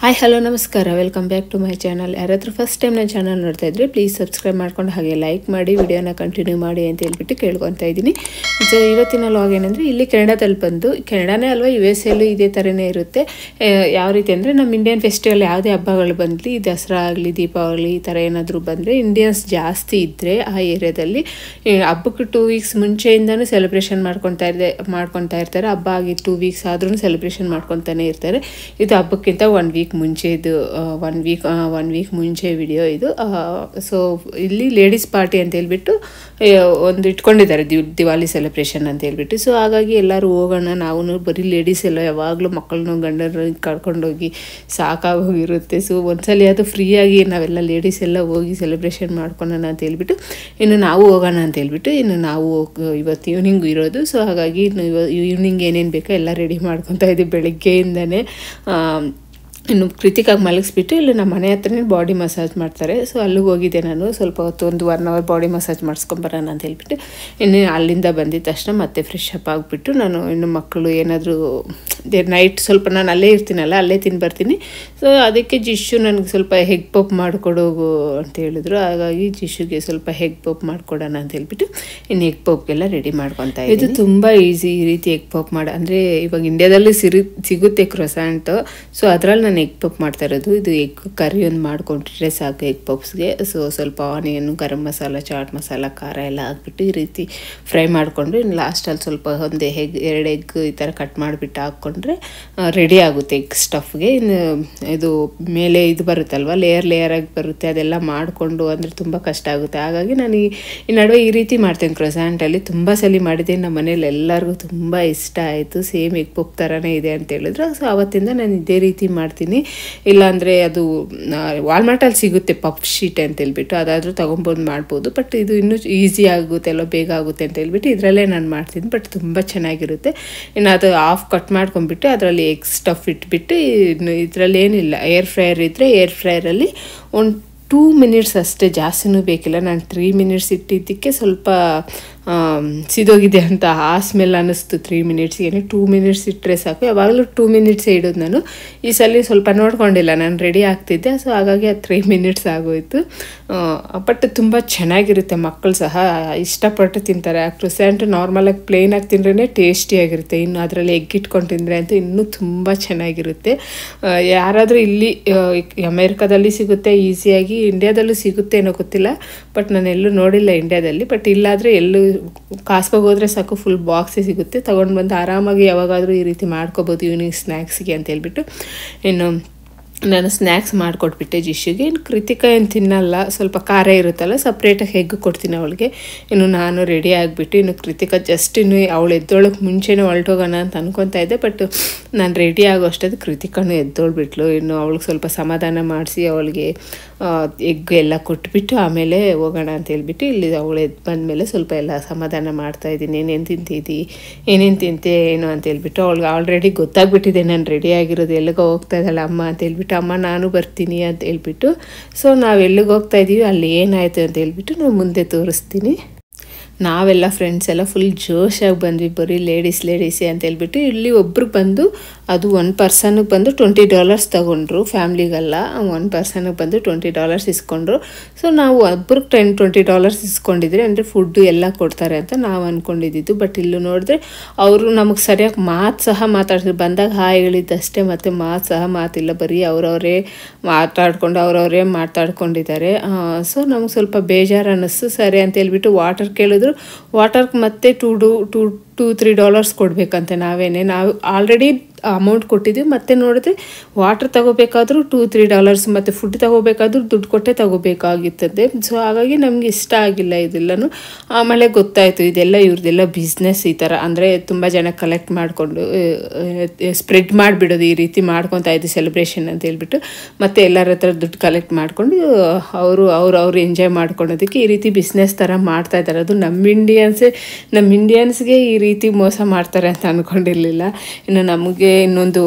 Hi hello ನಮಸ್ಕಾರ, welcome back to my channel. ಯಾರಾದರೂ first time ನನ್ನ ಚಾನಲ್ ನೋಡ್ತಾ ಇದ್ದರೆ ಪ್ಲೀಸ್ ಸಬ್ಸ್ಕ್ರೈಬ್ ಮಾಡ್ಕೊಂಡು ಹಾಗೆ ಲೈಕ್ ಮಾಡಿ ವಿಡಿಯೋನ ಕಂಟಿನ್ಯೂ ಮಾಡಿ ಅಂತ ಹೇಳ್ಬಿಟ್ಟು ಕೇಳ್ಕೊತಾ ಇದ್ದೀನಿ. ಸೊ ಇವತ್ತಿನ ಲಾಗ್ ಏನಂದರೆ, ಇಲ್ಲಿ ಕೆನಡಾದಲ್ಲಿ ಬಂದು, ಕೆನಡಾನೇ ಅಲ್ವಾ US ಅಲ್ಲೂ ಇದೇ ಥರನೇ ಇರುತ್ತೆ. ಯಾವ ರೀತಿ ಅಂದರೆ, ನಮ್ಮ ಇಂಡಿಯನ್ ಫೆಸ್ಟಿವಲ್ ಯಾವುದೇ ಹಬ್ಬಗಳು ಬಂದಲಿ, ದಸರಾ ಆಗಲಿ ದೀಪಾವಳಿ ಈ ಥರ ಏನಾದರೂ ಬಂದರೆ, ಇಂಡಿಯನ್ಸ್ ಜಾಸ್ತಿ ಇದ್ದರೆ ಆ ಏರಿಯಾದಲ್ಲಿ ಹಬ್ಬಕ್ಕೆ 2 ವೀಕ್ಸ್ ಮುಂಚೆಯಿಂದನೂ ಸೆಲೆಬ್ರೇಷನ್ ಮಾಡ್ಕೊತಾ ಇರ್ತಾರೆ. ಹಬ್ಬ ಆಗಿ 2 ವೀಕ್ಸ್ ಆದ್ರೂ ಸೆಲೆಬ್ರೇಷನ್ ಮಾಡ್ಕೊತಾನೆ ಇರ್ತಾರೆ. ಇದು ಹಬ್ಬಕ್ಕಿಂತ 1 ವೀಕ್ ಮುಂಚೆ, ಇದು 1 ವೀಕ್ ಮುಂಚೆ ವಿಡಿಯೋ ಇದು. ಸೊ ಇಲ್ಲಿ ಲೇಡೀಸ್ ಪಾರ್ಟಿ ಅಂತ ಹೇಳ್ಬಿಟ್ಟು ಒಂದು ಇಟ್ಕೊಂಡಿದ್ದಾರೆ, ದಿವಾಲಿ ಸೆಲೆಬ್ರೇಷನ್ ಅಂತ ಹೇಳ್ಬಿಟ್ಟು. ಸೊ ಹಾಗಾಗಿ ಎಲ್ಲರೂ ಹೋಗೋಣ, ನಾವು ಬರೀ ಲೇಡೀಸ್ ಎಲ್ಲ ಯಾವಾಗಲೂ ಮಕ್ಕಳನ್ನ ಗಂಡನ ಕರ್ಕೊಂಡೋಗಿ ಸಾಕಾಗೋಗಿರುತ್ತೆ. ಸೊ ಒಂದ್ಸಲಿ ಅದು ಫ್ರೀಯಾಗಿ ನಾವೆಲ್ಲ ಲೇಡೀಸ್ ಎಲ್ಲ ಹೋಗಿ ಸೆಲೆಬ್ರೇಷನ್ ಮಾಡ್ಕೊಳ್ಳೋಣ ಅಂತ ಹೇಳ್ಬಿಟ್ಟು ಇನ್ನು ನಾವು ಹೋಗೋಣ ಅಂತ ಹೇಳ್ಬಿಟ್ಟು ನಾವು ಇವತ್ತು ಈವ್ನಿಂಗ್ ಇರೋದು. ಸೊ ಹಾಗಾಗಿ ಈವ್ನಿಂಗ್ ಏನೇನು ಬೇಕೋ ಎಲ್ಲ ರೆಡಿ ಮಾಡ್ಕೊತಾ ಇದ್ದೀವಿ ಬೆಳಗ್ಗೆಯಿಂದನೇ. ಇನ್ನು ಕೃತಿಕಾಗಿ ಮಲಗಿಸ್ಬಿಟ್ಟು ಇಲ್ಲಿ ನಮ್ಮ ಮನೆ ಹತ್ರನೇ ಬಾಡಿ ಮಸಾಜ್ ಮಾಡ್ತಾರೆ. ಸೊ ಅಲ್ಲಿಗೆ ಹೋಗಿದ್ದೆ ನಾನು, ಸ್ವಲ್ಪ ಹೊತ್ತು 1 ಅವರ್ ಬಾಡಿ ಮಸಾಜ್ ಮಾಡಿಸ್ಕೊಂಬರೋಣ ಅಂತ ಹೇಳ್ಬಿಟ್ಟು. ಇನ್ನು ಅಲ್ಲಿಂದ ಬಂದಿದ್ದ ತಕ್ಷಣ ಮತ್ತೆ ಫ್ರೆಶ್ ಅಪ್ ಆಗಿಬಿಟ್ಟು ನಾನು ಇನ್ನು ಮಕ್ಕಳು ಏನಾದರೂ ನೈಟ್ ಸ್ವಲ್ಪ ನಾನು ಅಲ್ಲೇ ಇರ್ತೀನಲ್ಲ, ಅಲ್ಲೇ ತಿಂದು ಬರ್ತೀನಿ. ಸೊ ಅದಕ್ಕೆ ಜಿಶು ನನಗೆ ಸ್ವಲ್ಪ ಹೆಗ್ ಪಪ್ ಮಾಡಿಕೊಡೋಗು ಅಂತ ಹೇಳಿದ್ರು. ಹಾಗಾಗಿ ಜಿಶುಗೆ ಸ್ವಲ್ಪ ಹೆಗ್ ಪಪ್ ಮಾಡಿಕೊಡೋಣ ಅಂತ ಹೇಳ್ಬಿಟ್ಟು ಇನ್ನು ಎಗ್ ಪಪ್ಗೆಲ್ಲ ರೆಡಿ ಮಾಡ್ಕೊತಾ ಇದ್ದೀನಿ. ಇದು ತುಂಬ ಈಸಿ ಈ ರೀತಿ ಎಗ್ ಪಪ್ ಅಂದರೆ ಇವಾಗ ಇಂಡಿಯಾದಲ್ಲಿ ಸಿಗುತ್ತೆ ಕ್ರೊಸಾಂಟ್. ಸೊ ಅದರಲ್ಲಿ ನಾನು ಎಗ್ ಪಪ್ ಮಾಡ್ತಾ ಇರೋದು. ಇದು ಎಗ್ ಕರಿ ಒಂದು ಮಾಡ್ಕೊಂಡಿಟ್ರೆ ಸಾಕು ಎಗ್ ಪಪ್ಸ್ಗೆ. ಸೊ ಸ್ವಲ್ಪ ಆನಿಯನ್, ಗರಂ ಮಸಾಲ, ಚಾಟ್ ಮಸಾಲ, ಖಾರ ಎಲ್ಲ ಹಾಕ್ಬಿಟ್ಟು ಈ ರೀತಿ ಫ್ರೈ ಮಾಡಿಕೊಂಡು ಇನ್ನು ಲಾಸ್ಟಲ್ಲಿ ಸ್ವಲ್ಪ 2 ಎಗ್ ಈ ಥರ ಕಟ್ ಮಾಡಿಬಿಟ್ಟು ಹಾಕ್ಕೊಂಡ್ರೆ ರೆಡಿ ಆಗುತ್ತೆ ಎಗ್ ಸ್ಟಫ್ಗೆ. ಇನ್ನು ಇದು ಮೇಲೆ ಇದು ಬರುತ್ತಲ್ವ, ಲೇಯರ್ ಆಗಿ ಬರುತ್ತೆ, ಅದೆಲ್ಲ ಮಾಡಿಕೊಂಡು ಅಂದರೆ ತುಂಬ ಕಷ್ಟ ಆಗುತ್ತೆ. ಹಾಗಾಗಿ ನಾನು ಈ ನಡುವೆ ಈ ರೀತಿ ಮಾಡ್ತೇನೆ. ಕ್ರೊಸಾಂಟಲ್ಲಿ ತುಂಬ ಸಲ ಮಾಡಿದ್ದೀನಿ, ನಮ್ಮ ಮನೇಲಿ ಎಲ್ಲರಿಗೂ ತುಂಬ ಇಷ್ಟ ಆಯಿತು. ಸೇಮ್ ಎಗ್ ಪಪ್ ಥರನೇ ಇದೆ ಅಂತ ಹೇಳಿದ್ರು. ಸೊ ಆವತ್ತಿಂದ ನಾನು ಇದೇ ರೀತಿ ಮಾಡ್ತೀನಿ. ಇಲ್ಲಾಂದರೆ ಅದು ವಾಲ್ಮಾರ್ಟಲ್ಲಿ ಸಿಗುತ್ತೆ ಪಫ್ ಶೀಟ್ ಅಂತ ಹೇಳ್ಬಿಟ್ಟು, ಅದಾದರೂ ತೊಗೊಂಬಂದು ಮಾಡ್ಬೋದು. ಬಟ್ ಇದು ಇನ್ನೂ ಈಸಿ ಆಗುತ್ತೆ, ಎಲ್ಲ ಬೇಗ ಆಗುತ್ತೆ ಅಂತ ಹೇಳ್ಬಿಟ್ಟು ಇದರಲ್ಲೇ ನಾನು ಮಾಡ್ತೀನಿ. ಬಟ್ ತುಂಬ ಚೆನ್ನಾಗಿರುತ್ತೆ. ಇನ್ನು ಅದು ಹಾಫ್ ಕಟ್ ಮಾಡ್ಕೊಂಡ್ಬಿಟ್ಟು ಅದರಲ್ಲಿ ಎಗ್ ಸ್ಟಫ್ ಇಟ್ಬಿಟ್ಟು ಇದರಲ್ಲಿ ಏನಿಲ್ಲ, ಏರ್ ಫ್ರೈಯರ್ ಇದ್ದರೆ ಏರ್ ಫ್ರೈಯರಲ್ಲಿ 2 ಮಿನಿಟ್ಸ್ ಅಷ್ಟೇ, ಜಾಸ್ತಿನೂ ಬೇಕಿಲ್ಲ. ನಾನು 3 ಮಿನಿಟ್ಸ್ ಇಟ್ಟಿದ್ದಕ್ಕೆ ಸ್ವಲ್ಪ ಸಿದೋಗಿದೆ ಅಂತ ಆ ಸ್ಮೆಲ್ ಅನ್ನಿಸ್ತು 3 ಮಿನಿಟ್ಸ್ಗೆ. 2 ಮಿನಿಟ್ಸ್ ಇಟ್ಟರೆ ಸಾಕು. ಯಾವಾಗಲೂ 2 ಮಿನಿಟ್ಸೇ ಇಡೋದು ನಾನು. ಈ ಸಲ ಸ್ವಲ್ಪ ನೋಡ್ಕೊಂಡಿಲ್ಲ, ನಾನು ರೆಡಿ ಆಗ್ತಿದ್ದೆ. ಸೊ ಹಾಗಾಗಿ ಅದು 3 ಮಿನಿಟ್ಸ್ ಆಗೋಯಿತು. ಬಟ್ ತುಂಬ ಚೆನ್ನಾಗಿರುತ್ತೆ, ಮಕ್ಕಳು ಸಹ ಇಷ್ಟಪಟ್ಟು ತಿಂತಾರೆ. ಕ್ರೊಸಾಂಟ್ ನಾರ್ಮಲಾಗಿ ಪ್ಲೇನಾಗಿ ತಿಂದ್ರೇ ಟೇಸ್ಟಿಯಾಗಿರುತ್ತೆ. ಇನ್ನು ಅದರಲ್ಲಿ ಎಗ್ ಇಟ್ಕೊಂಡು ತಿಂದರೆ ಅಂತೂ ಇನ್ನೂ ತುಂಬ ಚೆನ್ನಾಗಿರುತ್ತೆ. ಯಾರಾದರೂ ಇಲ್ಲಿ ಅಮೇರಿಕಾದಲ್ಲಿ ಸಿಗುತ್ತೆ ಈಸಿಯಾಗಿ, ಇಂಡಿಯಾದಲ್ಲೂ ಸಿಗುತ್ತೆ ಏನೋ ಗೊತ್ತಿಲ್ಲ, ಬಟ್ ನಾನು ಎಲ್ಲೂ ನೋಡಿಲ್ಲ ಇಂಡಿಯಾದಲ್ಲಿ. ಬಟ್ ಇಲ್ಲಾದರೆ ಎಲ್ಲೂ ಕಾಸ್ಕೋಗೋದ್ರೆ ಸಾಕು, ಫುಲ್ ಬಾಕ್ಸೇ ಸಿಗುತ್ತೆ. ತೊಗೊಂಡು ಬಂದು ಆರಾಮಾಗಿ ಯಾವಾಗಾದರೂ ಈ ರೀತಿ ಮಾಡ್ಕೋಬೋದು ಈವ್ನಿಂಗ್ ಸ್ನ್ಯಾಕ್ಸ್ಗೆ ಅಂತ ಹೇಳ್ಬಿಟ್ಟು. ಇನ್ನು ನಾನು ಸ್ನ್ಯಾಕ್ಸ್ ಮಾಡಿಕೊಟ್ಬಿಟ್ಟೆ ಜಿಶುಗೆ. ಇನ್ನು ಕೃತಿಕಾ ಏನು ತಿನ್ನಲ್ಲ, ಸ್ವಲ್ಪ ಖಾರ ಇರುತ್ತಲ್ಲ, ಸಪ್ರೇಟಾಗಿ ಹೆಗ್ ಕೊಡ್ತೀನಿ ಅವಳಿಗೆ. ಇನ್ನು ನಾನು ರೆಡಿ ಆಗಿಬಿಟ್ಟು ಇನ್ನು ಕೃತಿಕಾ ಜಸ್ಟ್ ಇನ್ನು ಅವಳು ಎದ್ದೋಳಕ್ಕೆ ಮುಂಚೆನೇ ಹೊರಟೋಗೋಣ ಅಂತ ಅನ್ಕೊತಾ ಇದ್ದೆ. ಬಟ್ ನಾನು ರೆಡಿ ಆಗೋ ಅಷ್ಟೊತ್ತು ಕೃತಿಕಾನು ಎದ್ದೋಳ್ಬಿಟ್ಲು. ಇನ್ನು ಅವಳಿಗೆ ಸ್ವಲ್ಪ ಸಮಾಧಾನ ಮಾಡಿಸಿ ಅವಳಿಗೆ ಎಗ್ ಎಲ್ಲ ಕೊಟ್ಬಿಟ್ಟು ಆಮೇಲೆ ಹೋಗೋಣ ಅಂತ ಹೇಳ್ಬಿಟ್ಟು ಇಲ್ಲಿ ಅವಳು ಎದ್ದು ಬಂದಮೇಲೆ ಸ್ವಲ್ಪ ಎಲ್ಲ ಸಮಾಧಾನ ಮಾಡ್ತಾಯಿದ್ದೀನಿ. ಏನೇನು ತಿಂತೆ ಏನು ಅಂತ ಹೇಳ್ಬಿಟ್ಟು. ಅವಳಿಗೆ ಆಲ್ರೆಡಿ ಗೊತ್ತಾಗ್ಬಿಟ್ಟಿದೆ ನಾನು ರೆಡಿ ಆಗಿರೋದು, ಎಲ್ಲಿಗೋ ಹೋಗ್ತಾ ಇದ್ದಲ್ಲ ಅಮ್ಮ ಅಂತ ಹೇಳ್ಬಿಟ್ಟು. ಅಮ್ಮ ನಾನು ಬರ್ತೀನಿ ಅಂತ ಹೇಳ್ಬಿಟ್ಟು. ಸೊ ನಾವು ಎಲ್ಲಿಗೆ ಹೋಗ್ತಾ ಇದ್ದೀವಿ, ಅಲ್ಲಿ ಏನಾಯಿತು ಅಂತ ಹೇಳ್ಬಿಟ್ಟು ನಾವು ಮುಂದೆ ತೋರಿಸ್ತೀನಿ. ನಾವೆಲ್ಲ ಫ್ರೆಂಡ್ಸ್ ಎಲ್ಲ ಫುಲ್ ಜೋಶಾಗಿ ಬಂದ್ವಿ, ಬರೀ ಲೇಡೀಸೇ ಅಂತ ಹೇಳ್ಬಿಟ್ಟು. ಇಲ್ಲಿ ಒಬ್ರು ಬಂದು ಅದು 1 ಪರ್ಸನ್ಗೆ ಬಂದು $20 ತೊಗೊಂಡ್ರು, ಫ್ಯಾಮ್ಲಿಗೆಲ್ಲ 1 ಪರ್ಸನ್ಗೆ ಬಂದು $20 ಇಸ್ಕೊಂಡ್ರು. ಸೊ ನಾವು ಒಬ್ರಿಗೆ $20 ಇಸ್ಕೊಂಡಿದ್ರೆ ಅಂದರೆ ಫುಡ್ಡು ಎಲ್ಲ ಕೊಡ್ತಾರೆ ಅಂತ ನಾವು ಅಂದ್ಕೊಂಡಿದ್ದು. ಬಟ್ ಇಲ್ಲೂ ನೋಡಿದ್ರೆ ಅವರು ನಮಗೆ ಸರಿಯಾಗಿ ಮಾತು ಸಹ ಮಾತಾಡ್ತಿದ್ರು. ಬಂದಾಗ ಹಾಯ್ ಹೇಳಿದ್ದಷ್ಟೇ, ಮತ್ತು ಮಾತಿಲ್ಲ, ಬರೀ ಅವರವರೇ ಮಾತಾಡ್ಕೊಂಡಿದ್ದಾರೆ. ಸೊ ನಮಗೆ ಸ್ವಲ್ಪ ಬೇಜಾರು ಅನ್ನಿಸ್ತು. ಸರಿ ಅಂತ ಹೇಳ್ಬಿಟ್ಟು ವಾಟರ್ ಕೇಳಿದ್ರು. ವಾಟರ್ಗೆ ಮತ್ತೆ $2-3 ಕೊಡಬೇಕಂತೆ. ನಾವು ಆಲ್ರೆಡಿ ಅಮೌಂಟ್ ಕೊಟ್ಟಿದ್ವಿ. ಮತ್ತೆ ನೋಡಿದ್ರೆ ವಾಟರ್ ತಗೋಬೇಕಾದ್ರೂ $2-3, ಮತ್ತು ಫುಡ್ ತಗೋಬೇಕಾದ್ರೂ ದುಡ್ಡು ಕೊಟ್ಟೆ ತಗೋಬೇಕಾಗಿತ್ತದೆ. ಸೊ ಹಾಗಾಗಿ ನಮಗೆ ಇಷ್ಟ ಆಗಿಲ್ಲ ಇದೆಲ್ಲನೂ. ಆಮೇಲೆ ಗೊತ್ತಾಯಿತು ಇದೆಲ್ಲ ಇವ್ರದ್ದೆಲ್ಲ ಬಿಸ್ನೆಸ್ ಈ ಥರ, ಅಂದರೆ ತುಂಬ ಜನ ಕಲೆಕ್ಟ್ ಮಾಡಿಕೊಂಡು ಸ್ಪ್ರೆಡ್ ಮಾಡಿಬಿಡೋದು, ಈ ರೀತಿ ಮಾಡ್ಕೊತಾ ಇದ್ದು ಸೆಲೆಬ್ರೇಷನ್ ಅಂತ ಹೇಳ್ಬಿಟ್ಟು. ಮತ್ತು ಎಲ್ಲರ ಹತ್ರ ದುಡ್ಡು ಕಲೆಕ್ಟ್ ಮಾಡಿಕೊಂಡು ಅವರು ಎಂಜಾಯ್ ಮಾಡ್ಕೊಳೋದಕ್ಕೆ ಈ ರೀತಿ ಬಿಸ್ನೆಸ್ ಥರ ಮಾಡ್ತಾಯಿದ್ದಾರೆ. ಅದು ನಮ್ಮ ಇಂಡಿಯನ್ಸ್ಗೆ ಈ ರೀತಿ ಮೋಸ ಮಾಡ್ತಾರೆ ಅಂತ ಅಂದ್ಕೊಂಡಿರಲಿಲ್ಲ. ಇನ್ನು ನಮಗೆ ಇನ್ನೊಂದು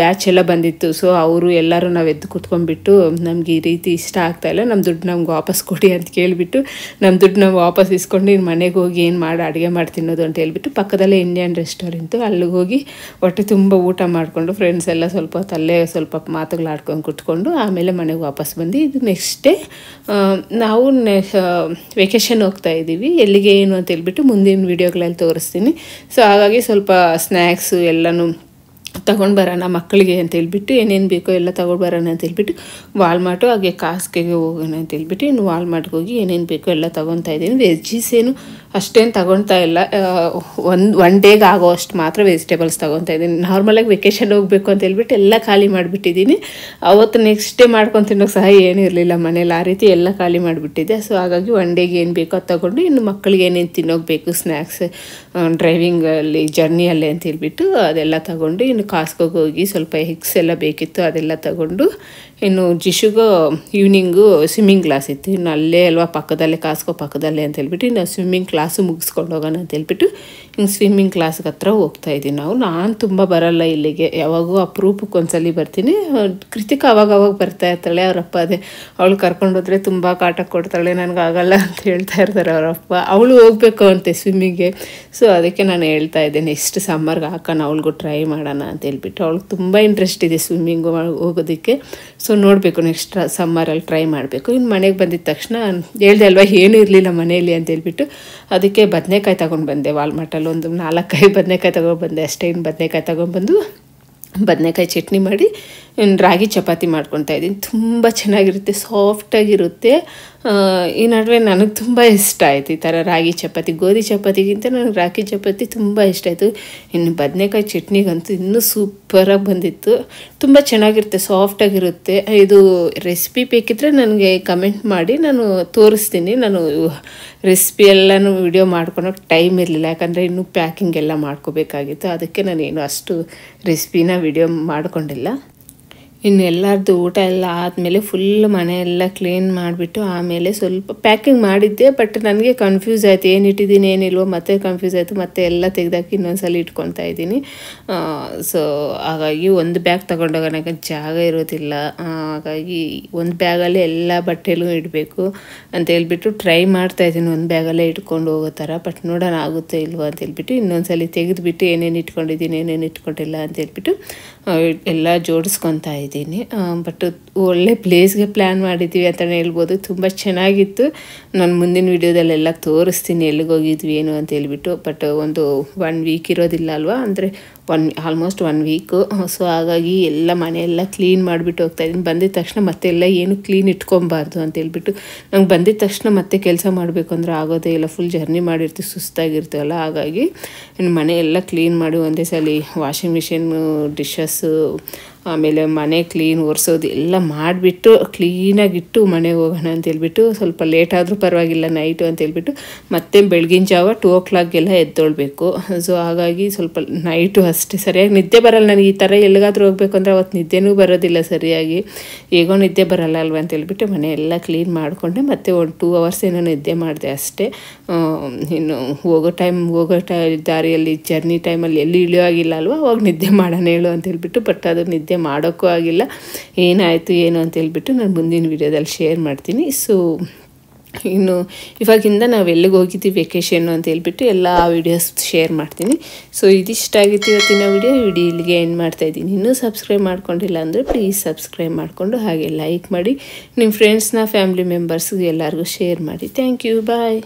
ಬ್ಯಾಚ್ ಎಲ್ಲ ಬಂದಿತ್ತು. ಸೊ ಅವರು ಎಲ್ಲರೂ ನಾವು ಎದ್ದು ಕೂತ್ಕೊಂಡ್ಬಿಟ್ಟು ನಮ್ಗೆ ಈ ರೀತಿ ಇಷ್ಟ ಆಗ್ತಾಯಿಲ್ಲ, ನಮ್ಮ ದುಡ್ಡು ನಮ್ಗೆ ವಾಪಸ್ ಕೊಡಿ ಅಂತ ಕೇಳಿಬಿಟ್ಟು ನಮ್ಮ ದುಡ್ಡು ನಾವು ವಾಪಸ್ ಇಸ್ಕೊಂಡು ಇನ್ನು ಮನೆಗೆ ಹೋಗಿ ಏನು ಮಾಡಿ ಅಡುಗೆ ಮಾಡಿ ತಿನ್ನೋದು ಅಂತ ಹೇಳ್ಬಿಟ್ಟು ಪಕ್ಕದಲ್ಲೇ ಇಂಡಿಯನ್ ರೆಸ್ಟೋರೆಂಟು, ಅಲ್ಲಿಗೆ ಹೋಗಿ ಹೊಟ್ಟೆ ತುಂಬ ಊಟ ಮಾಡಿಕೊಂಡು ಫ್ರೆಂಡ್ಸ್ ಎಲ್ಲ ಸ್ವಲ್ಪ ಹೊತ್ತಲ್ಲೇ ಸ್ವಲ್ಪ ಮಾತುಗಳಾಡ್ಕೊಂಡು ಕುತ್ಕೊಂಡು ಆಮೇಲೆ ಮನೆಗೆ ವಾಪಸ್ ಬಂದು ಇದು ನೆಕ್ಸ್ಟ್ ಡೇ ನಾವು ವೆಕೇಷನ್ ಹೋಗ್ತಾ ಇದ್ದೀವಿ. ಎಲ್ಲಿಗೆ ಏನು ಅಂತ ಹೇಳ್ಬಿಟ್ಟು ಮುಂದಿನ ವೀಡಿಯೋಗಳಲ್ಲಿ ತೋರಿಸ್ತೀನಿ. ಸೊ ಹಾಗಾಗಿ ಸ್ವಲ್ಪ ಸ್ನ್ಯಾಕ್ಸು ಎಲ್ಲನೂ ತಗೊಂಡು ಬರೋಣ ಮಕ್ಕಳಿಗೆ ಅಂತ ಹೇಳ್ಬಿಟ್ಟು ಏನೇನು ಬೇಕೋ ಎಲ್ಲ ತಗೊಂಡು ಬರೋಣ ಅಂತ ಹೇಳ್ಬಿಟ್ಟು ವಾಲ್ಮಾರ್ಟು ಹಾಗೆ ಕಾಸ್ಕೆಗೆ ಹೋಗೋಣ ಅಂತ ಹೇಳ್ಬಿಟ್ಟು ಇನ್ನು ವಾಲ್ಮಾರ್ಟ್ಗೆ ಹೋಗಿ ಏನೇನು ಬೇಕೋ ಎಲ್ಲ ತೊಗೊತಾ ಇದ್ದೀನಿ. ವೆಜ್ಜೀಸ್ ಏನು ಅಷ್ಟೇನು ತಗೊತಾ ಇಲ್ಲ, ಒನ್ ಡೇಗೆ ಆಗೋ ಅಷ್ಟು ಮಾತ್ರ ವೆಜಿಟೇಬಲ್ಸ್ ತೊಗೊತಾ ಇದ್ದೀನಿ. ನಾರ್ಮಲಾಗಿ ವೆಕೇಷನ್ ಹೋಗಬೇಕು ಅಂತ ಹೇಳ್ಬಿಟ್ಟು ಎಲ್ಲ ಖಾಲಿ ಮಾಡಿಬಿಟ್ಟಿದ್ದೀನಿ. ಅವತ್ತು ನೆಕ್ಸ್ಟ್ ಡೇ ಮಾಡ್ಕೊಂಡು ತಿನ್ನೋಕೆ ಸಹ ಏನೂ ಇರಲಿಲ್ಲ ಮನೇಲಿ, ಆ ರೀತಿ ಎಲ್ಲ ಖಾಲಿ ಮಾಡಿಬಿಟ್ಟಿದ್ದೆ. ಸೊ ಹಾಗಾಗಿ ಒನ್ ಡೇಗೆ ಏನು ಬೇಕೋ ಅದು ತೊಗೊಂಡು ಇನ್ನು ಮಕ್ಕಳಿಗೆ ಏನೇನು ತಿನ್ನೋಕೆ ಬೇಕು ಸ್ನ್ಯಾಕ್ಸ್ ಡ್ರೈವಿಂಗಲ್ಲಿ ಜರ್ನಿಯಲ್ಲೇ ಅಂತ ಹೇಳ್ಬಿಟ್ಟು ಅದೆಲ್ಲ ತಗೊಂಡು ಇನ್ನು ಕಾಸ್ಕೋಗೆ ಹೋಗಿ ಸ್ವಲ್ಪ ಎಗ್ಸ್ ಎಲ್ಲ ಬೇಕಿತ್ತು ಅದೆಲ್ಲ ತಗೊಂಡು ಇನ್ನು ಜಿಶುಗೂ ಈವ್ನಿಂಗು ಸ್ವಿಮ್ಮಿಂಗ್ ಕ್ಲಾಸ್ ಇತ್ತು. ಇನ್ನು ಅಲ್ಲೇ ಅಲ್ವಾ ಪಕ್ಕದಲ್ಲೇ ಕಾಸ್ಕೋ ಪಕ್ಕದಲ್ಲೇ ಅಂತ ಹೇಳ್ಬಿಟ್ಟು ಇನ್ನು ಸ್ವಿಮ್ಮಿಂಗ್ ಕ್ಲಾಸು ಮುಗಿಸ್ಕೊಂಡು ಹೋಗೋಣ ಅಂತ ಹೇಳ್ಬಿಟ್ಟು ಹಿಂಗೆ ಸ್ವಿಮ್ಮಿಂಗ್ ಕ್ಲಾಸ್ಗೆ ಹತ್ರ ಹೋಗ್ತಾಯಿದ್ದೀನಿ. ನಾನು ತುಂಬ ಬರಲ್ಲ ಇಲ್ಲಿಗೆ, ಯಾವಾಗೂ ಅಪರೂಪಕ್ಕೆ ಒಂದ್ಸಲಿ ಬರ್ತೀನಿ. ಕೃತಿಕ ಅವಾಗ ಬರ್ತಾ ಇರ್ತಾಳೆ, ಅವರಪ್ಪ ಅದೇ ಅವಳು ಕರ್ಕೊಂಡೋದ್ರೆ ತುಂಬ ಕಾಟ ಕೊಡ್ತಾಳೆ, ನನಗಾಗಲ್ಲ ಅಂತ ಹೇಳ್ತಾ ಇರ್ತಾರೆ ಅವರಪ್ಪ. ಅವಳು ಹೋಗ್ಬೇಕು ಅಂತೆ ಸ್ವಿಮ್ಮಿಂಗ್ಗೆ. ಸೊ ಅದಕ್ಕೆ ನಾನು ಹೇಳ್ತಾ ಇದ್ದೆ ನೆಕ್ಸ್ಟ್ ಸಮ್ಮರ್ಗೆ ಹಾಕೋಣ ಅವಳಿಗೂ ಟ್ರೈ ಮಾಡೋಣ ಅಂತ ಹೇಳ್ಬಿಟ್ಟು. ಅವಳಿಗೆ ತುಂಬ ಇಂಟ್ರೆಸ್ಟ್ ಇದೆ ಸ್ವಿಮ್ಮಿಂಗ್ ಹೋಗೋದಕ್ಕೆ. ಸೊ ನೋಡಬೇಕು ನೆಕ್ಸ್ಟ್ ಸಮ್ಮರಲ್ಲಿ ಟ್ರೈ ಮಾಡಬೇಕು. ಇನ್ನು ಮನೆಗೆ ಬಂದಿದ್ದ ತಕ್ಷಣ ಹೇಳ್ದೆ ಅಲ್ವಾ ಏನೂ ಇರಲಿಲ್ಲ ಮನೆಯಲ್ಲಿ ಅಂತ ಹೇಳ್ಬಿಟ್ಟು ಅದಕ್ಕೆ ಬದನೆಕಾಯಿ ತಗೊಂಡು ಬಂದೆ. ವಾಲ್ಮಾರ್ಟಲ್ಲಿ ಒಂದು 4-5 ಬದನೆಕಾಯಿ ತೊಗೊಂಡ್ಬಂದೆ ಅಷ್ಟೇ. ಇನ್ನು ಬದನೆಕಾಯಿ ತೊಗೊಂಡ್ಬಂದು ಬದನೆಕಾಯಿ ಚಟ್ನಿ ಮಾಡಿ ರಾಗಿ ಚಪಾತಿ ಮಾಡ್ಕೊತಾ ಇದ್ದೀನಿ. ತುಂಬ ಚೆನ್ನಾಗಿರುತ್ತೆ, ಸಾಫ್ಟಾಗಿರುತ್ತೆ. ಈ ನಡುವೆ ನನಗೆ ತುಂಬ ಇಷ್ಟ ಆಯಿತು ಈ ಥರ ರಾಗಿ ಚಪಾತಿ. ಗೋಧಿ ಚಪಾತಿಗಿಂತ ನನಗೆ ರಾಗಿ ಚಪಾತಿ ತುಂಬ ಇಷ್ಟ ಆಯಿತು. ಇನ್ನು ಬದನೆಕಾಯಿ ಚಟ್ನಿಗಂತೂ ಇನ್ನೂ ಸೂಪರಾಗಿ ಬಂದಿತ್ತು. ತುಂಬ ಚೆನ್ನಾಗಿರುತ್ತೆ, ಸಾಫ್ಟಾಗಿರುತ್ತೆ. ಇದು ರೆಸಿಪಿ ಬೇಕಿದ್ದರೆ ನನಗೆ ಕಮೆಂಟ್ ಮಾಡಿ, ನಾನು ತೋರಿಸ್ತೀನಿ. ನಾನು ರೆಸಿಪಿ ಎಲ್ಲನೂ ವಿಡಿಯೋ ಮಾಡ್ಕೊಳೋಕ್ಕೆ ಟೈಮ್ ಇರಲಿಲ್ಲ, ಯಾಕಂದರೆ ಇನ್ನೂ ಪ್ಯಾಕಿಂಗ್ ಎಲ್ಲ ಮಾಡ್ಕೋಬೇಕಾಗಿತ್ತು. ಅದಕ್ಕೆ ನಾನೇನು ಅಷ್ಟು ರೆಸಿಪಿನ ವಿಡಿಯೋ ಮಾಡ್ಕೊಂಡಿಲ್ಲ. ಇನ್ನು ಎಲ್ಲರದ್ದು ಊಟ ಎಲ್ಲ ಆದಮೇಲೆ ಫುಲ್ ಮನೆಯೆಲ್ಲ ಕ್ಲೀನ್ ಮಾಡಿಬಿಟ್ಟು ಆಮೇಲೆ ಸ್ವಲ್ಪ ಪ್ಯಾಕಿಂಗ್ ಮಾಡಿದ್ದೆ. ಬಟ್ ನನಗೆ ಕನ್ಫ್ಯೂಸ್ ಆಯಿತು, ಏನು ಇಟ್ಟಿದ್ದೀನಿ ಏನಿಲ್ವೋ, ಮತ್ತೆ ಕನ್ಫ್ಯೂಸ್ ಆಯಿತು. ಮತ್ತೆ ಎಲ್ಲ ತೆಗೆದಾಕಿ ಇನ್ನೊಂದ್ಸಲ ಇಟ್ಕೊತಾ ಇದ್ದೀನಿ. ಸೊ ಹಾಗಾಗಿ ಒಂದು ಬ್ಯಾಗ್ ತೊಗೊಂಡೋಗೋಣ ಜಾಗ ಇರೋದಿಲ್ಲ. ಹಾಗಾಗಿ ಒಂದು ಬ್ಯಾಗಲ್ಲೇ ಎಲ್ಲ ಬಟ್ಟೆಲೂ ಇಡಬೇಕು ಅಂತ ಹೇಳ್ಬಿಟ್ಟು ಟ್ರೈ ಮಾಡ್ತಾಯಿದ್ದೀನಿ ಒಂದು ಬ್ಯಾಗಲ್ಲೇ ಇಟ್ಕೊಂಡು ಹೋಗೋ ಥರ. ಬಟ್ ನೋಡೋಣ ಆಗುತ್ತೆ ಇಲ್ವೋ ಅಂತ ಹೇಳ್ಬಿಟ್ಟು ಇನ್ನೊಂದ್ಸಲ ತೆಗೆದುಬಿಟ್ಟು ಏನೇನು ಇಟ್ಕೊಂಡಿದ್ದೀನಿ ಏನೇನು ಇಟ್ಕೊಂಡಿಲ್ಲ ಅಂತ ಹೇಳ್ಬಿಟ್ಟು ಎಲ್ಲ ಜೋಡಿಸ್ಕೊತಾ ಇದ್ದೀನಿ. ಬಟ್ ಒಳ್ಳೆ ಪ್ಲೇಸ್ಗೆ ಪ್ಲ್ಯಾನ್ ಮಾಡಿದ್ದೀವಿ ಅಂತಲೇ ಹೇಳ್ಬೋದು. ತುಂಬ ಚೆನ್ನಾಗಿತ್ತು. ನಾನು ಮುಂದಿನ ವೀಡಿಯೋದಲ್ಲೆಲ್ಲ ತೋರಿಸ್ತೀನಿ ಎಲ್ಲಿಗೆ ಹೋಗಿದ್ವಿ ಏನು ಅಂತ ಹೇಳ್ಬಿಟ್ಟು. ಬಟ್ ಒಂದು 1 ವೀಕ್ ಇರೋದಿಲ್ಲ ಅಲ್ವಾ, ಅಂದರೆ ಆಲ್ಮೋಸ್ಟ್ 1 ವೀಕು. ಸೊ ಹಾಗಾಗಿ ಎಲ್ಲ ಮನೆಯೆಲ್ಲ ಕ್ಲೀನ್ ಮಾಡಿಬಿಟ್ಟು ಹೋಗ್ತಾಯಿದ್ದೀನಿ. ಬಂದಿದ್ದ ತಕ್ಷಣ ಮತ್ತೆ ಎಲ್ಲ ಏನು ಕ್ಲೀನ್ ಇಟ್ಕೊಬಾರ್ದು ಅಂತ ಹೇಳ್ಬಿಟ್ಟು. ನಂಗೆ ಬಂದಿದ್ದ ತಕ್ಷಣ ಮತ್ತೆ ಕೆಲಸ ಮಾಡಬೇಕು ಅಂದರೆ ಆಗೋದೇ ಇಲ್ಲ, ಫುಲ್ ಜರ್ನಿ ಮಾಡಿರ್ತೀವಿ, ಸುಸ್ತಾಗಿರ್ತೀವಲ್ಲ. ಹಾಗಾಗಿ ಮನೆ ಎಲ್ಲ ಕ್ಲೀನ್ ಮಾಡಿ ಒಂದೇ ಸಲ ವಾಷಿಂಗ್ ಮಿಷಿನ್ನು, ಡಿಶಸ್ಸು, ಆಮೇಲೆ ಮನೆ ಕ್ಲೀನ್ ಒರೆಸೋದು ಎಲ್ಲ ಮಾಡಿಬಿಟ್ಟು ಕ್ಲೀನಾಗಿಟ್ಟು ಮನೆಗೆ ಹೋಗೋಣ ಅಂತ ಹೇಳ್ಬಿಟ್ಟು ಸ್ವಲ್ಪ ಲೇಟ್ ಆದರೂ ಪರವಾಗಿಲ್ಲ ನೈಟು ಅಂತ ಹೇಳ್ಬಿಟ್ಟು ಮತ್ತೆ ಬೆಳಗಿನ ಜಾವ 2 o'clockಗೆಲ್ಲ ಎದ್ದೊಳ್ಬೇಕು. ಸೊ ಹಾಗಾಗಿ ಸ್ವಲ್ಪ ನೈಟು ಅಷ್ಟೇ ಸರಿಯಾಗಿ ನಿದ್ದೆ ಬರಲ್ಲ ನನಗೆ. ಈ ಥರ ಎಲ್ಲಿಗಾದ್ರೂ ಹೋಗ್ಬೇಕು ಅಂದರೆ ಅವತ್ತು ನಿದ್ದೆನೂ ಬರೋದಿಲ್ಲ ಸರಿಯಾಗಿ, ಹೇಗೋ ನಿದ್ದೆ ಬರಲ್ಲ ಅಲ್ವ ಅಂತ ಹೇಳ್ಬಿಟ್ಟು ಮನೆ ಎಲ್ಲ ಕ್ಲೀನ್ ಮಾಡಿಕೊಂಡೆ. ಮತ್ತು ಒಂದು 2 hours ಏನೋ ನಿದ್ದೆ ಮಾಡಿದೆ ಅಷ್ಟೇ. ಇನ್ನು ಹೋಗೋ ದಾರಿಯಲ್ಲಿ ಜರ್ನಿ ಟೈಮಲ್ಲಿ ಎಲ್ಲಿ ಇಳಿಯೋವಾಗಿಲ್ಲ ಅಲ್ವ, ಅವಾಗ ನಿದ್ದೆ ಮಾಡೋಣ ಹೇಳು ಅಂತ ಹೇಳ್ಬಿಟ್ಟು. ಬಟ್ ಅದು ನಿದ್ದೆ ಮಾಡೋಕ್ಕೂ ಆಗಿಲ್ಲ. ಏನಾಯಿತು ಏನು ಅಂತ ಹೇಳ್ಬಿಟ್ಟು ನಾನು ಮುಂದಿನ ವೀಡಿಯೋದಲ್ಲಿ ಶೇರ್ ಮಾಡ್ತೀನಿ. ಸೊ ಇನ್ನು ಇವಾಗಿಂದ ನಾವು ಎಲ್ಲಿಗೆ ಹೋಗಿದ್ದೀವಿ ವೆಕೇಷನ್ನು ಅಂತ ಹೇಳ್ಬಿಟ್ಟು ಎಲ್ಲ ವೀಡಿಯೋಸ್ ಶೇರ್ ಮಾಡ್ತೀನಿ. ಸೊ ಇದಿಷ್ಟ ಆಗಿತ್ತು ಇವತ್ತಿನ ವಿಡಿಯೋ ಇಲ್ಲಿಗೆ ಎಂಡ್ ಮಾಡ್ತಾಯಿದ್ದೀನಿ. ಇನ್ನೂ ಸಬ್ಸ್ಕ್ರೈಬ್ ಮಾಡ್ಕೊಂಡಿಲ್ಲ ಅಂದರೆ ಪ್ಲೀಸ್ ಸಬ್ಸ್ಕ್ರೈಬ್ ಮಾಡಿಕೊಂಡು ಹಾಗೆ ಲೈಕ್ ಮಾಡಿ ನಿಮ್ಮ ಫ್ರೆಂಡ್ಸ್ನ ಫ್ಯಾಮಿಲಿ ಮೆಂಬರ್ಸ್ಗೆ ಎಲ್ಲರಿಗೂ ಶೇರ್ ಮಾಡಿ. Thank you, bye.